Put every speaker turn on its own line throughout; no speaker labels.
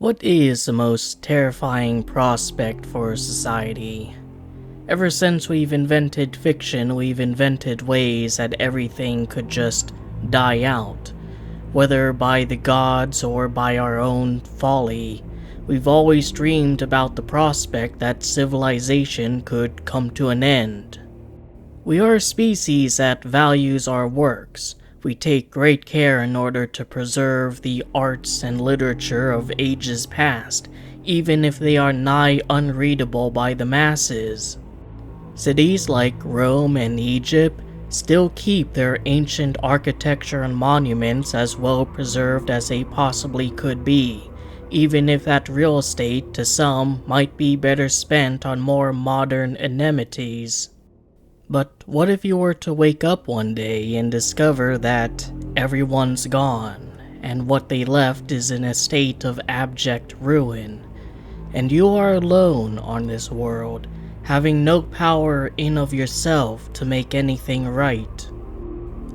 What is the most terrifying prospect for society? Ever since we've invented fiction, we've invented ways that everything could just die out. Whether by the gods or by our own folly, we've always dreamed about the prospect that civilization could come to an end. We are a species that values our works. We take great care in order to preserve the arts and literature of ages past, even if they are nigh unreadable by the masses. Cities like Rome and Egypt still keep their ancient architecture and monuments as well preserved as they possibly could be, even if that real estate to some might be better spent on more modern amenities. But what if you were to wake up one day and discover that everyone's gone, and what they left is in a state of abject ruin, and you are alone on this world, having no power in of yourself to make anything right?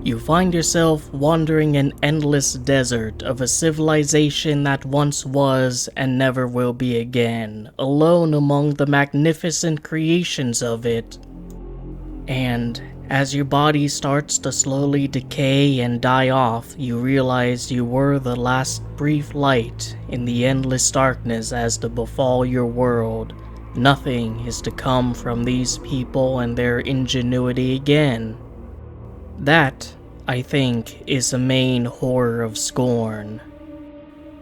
You find yourself wandering an endless desert of a civilization that once was and never will be again, alone among the magnificent creations of it. And as your body starts to slowly decay and die off, you realize you were the last brief light in the endless darkness as to befall your world. Nothing is to come from these people and their ingenuity again. That, I think, is the main horror of Scorn.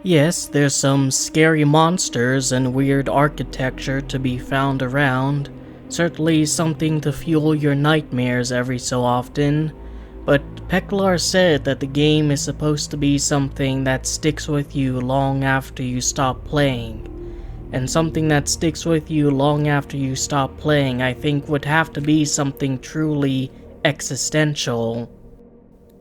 Yes, there's some scary monsters and weird architecture to be found around, certainly something to fuel your nightmares every so often, but Peklar said that the game is supposed to be something that sticks with you long after you stop playing. And something that sticks with you long after you stop playing, I think would have to be something truly existential.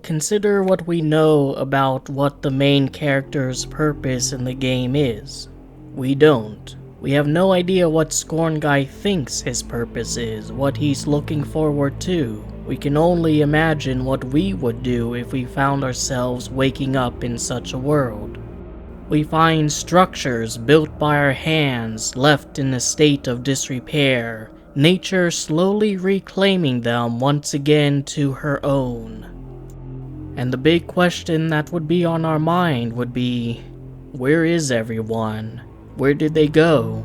Consider what we know about what the main character's purpose in the game is. We don't. We have no idea what Scorn Guy thinks his purpose is, what he's looking forward to. We can only imagine what we would do if we found ourselves waking up in such a world. We find structures built by our hands left in a state of disrepair, nature slowly reclaiming them once again to her own. And the big question that would be on our mind would be, where is everyone? Where did they go?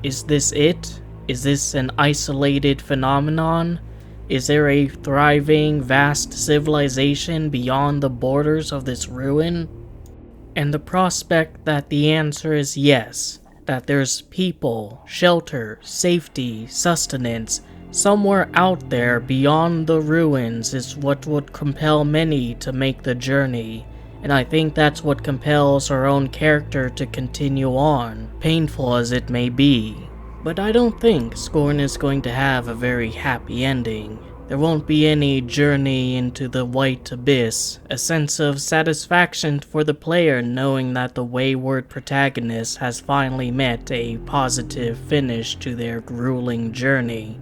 Is this it? Is this an isolated phenomenon? Is there a thriving, vast civilization beyond the borders of this ruin? And the prospect that the answer is yes, that there's people, shelter, safety, sustenance, somewhere out there beyond the ruins is what would compel many to make the journey. And I think that's what compels our own character to continue on, painful as it may be. But I don't think Scorn is going to have a very happy ending. There won't be any journey into the white abyss, a sense of satisfaction for the player knowing that the wayward protagonist has finally met a positive finish to their grueling journey.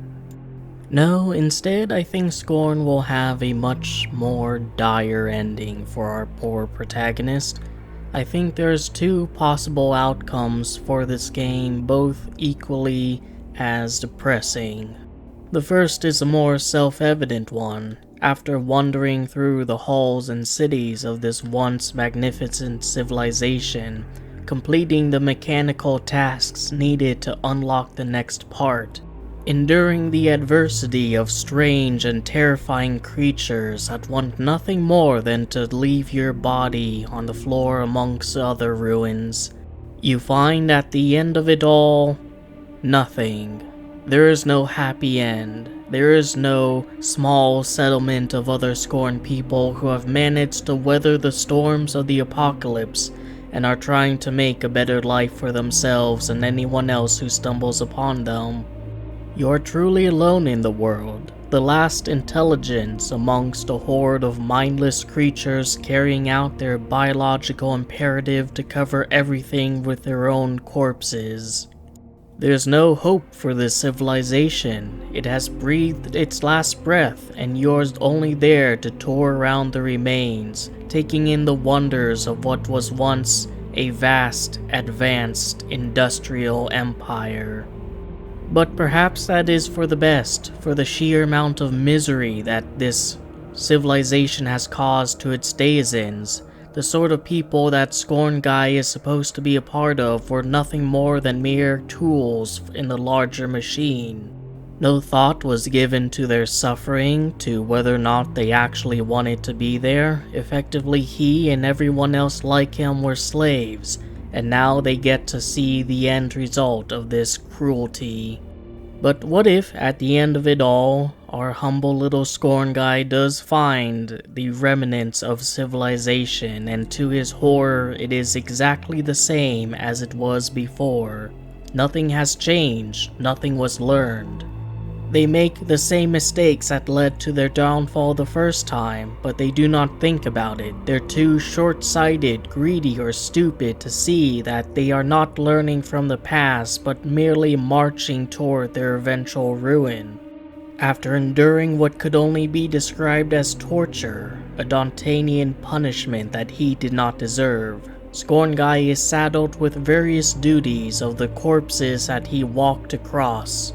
No, instead I think Scorn will have a much more dire ending for our poor protagonist. I think there's two possible outcomes for this game, both equally as depressing. The first is a more self-evident one. After wandering through the halls and cities of this once magnificent civilization, completing the mechanical tasks needed to unlock the next part, enduring the adversity of strange and terrifying creatures that want nothing more than to leave your body on the floor amongst other ruins, you find at the end of it all, nothing. There is no happy end. There is no small settlement of other Scorn people who have managed to weather the storms of the apocalypse and are trying to make a better life for themselves and anyone else who stumbles upon them. You're truly alone in the world, the last intelligence amongst a horde of mindless creatures carrying out their biological imperative to cover everything with their own corpses. There's no hope for this civilization. It has breathed its last breath, and you're only there to tour around the remains, taking in the wonders of what was once a vast, advanced industrial empire. But perhaps that is for the best, for the sheer amount of misery that this civilization has caused to its denizens. The sort of people that Scorn Guy is supposed to be a part of were nothing more than mere tools in the larger machine. No thought was given to their suffering, to whether or not they actually wanted to be there. Effectively, he and everyone else like him were slaves, and now they get to see the end result of this cruelty. But what if, at the end of it all, our humble little Scorn Guy does find the remnants of civilization, and to his horror, it is exactly the same as it was before. Nothing has changed, nothing was learned. They make the same mistakes that led to their downfall the first time, but they do not think about it. They're too short-sighted, greedy, or stupid to see that they are not learning from the past, but merely marching toward their eventual ruin. After enduring what could only be described as torture, a Dantanian punishment that he did not deserve, Scorn Guy is saddled with various duties of the corpses that he walked across.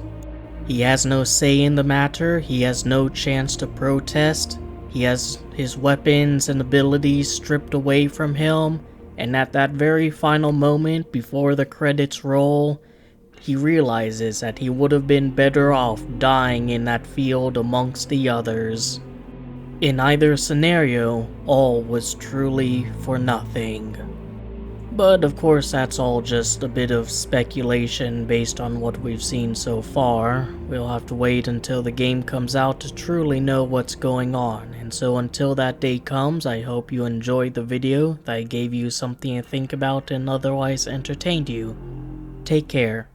He has no say in the matter, he has no chance to protest, he has his weapons and abilities stripped away from him, and at that very final moment before the credits roll, he realizes that he would have been better off dying in that field amongst the others. In either scenario, all was truly for nothing. But of course that's all just a bit of speculation based on what we've seen so far. We'll have to wait until the game comes out to truly know what's going on. And so until that day comes, I hope you enjoyed the video, that I gave you something to think about and otherwise entertained you. Take care.